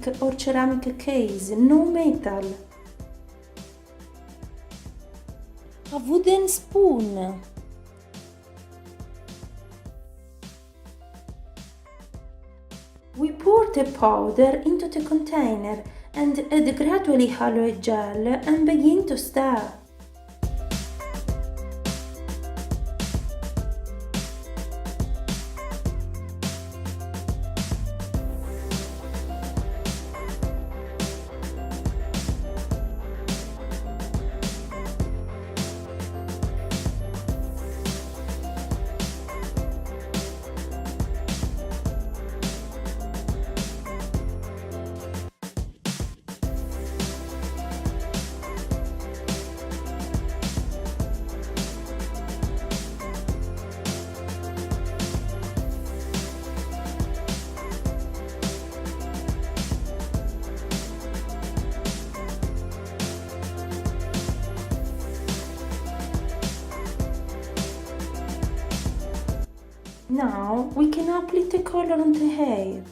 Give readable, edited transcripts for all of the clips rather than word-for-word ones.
plastic or ceramic case, no metal. A wooden spoon. We pour the powder into the container and add gradually aloe gel and begin to stir. Now we can apply the color on the hair.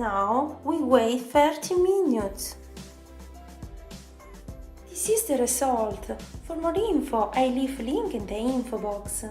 Now we wait 30 minutes. This is the result. For more info, I leave link in the info box.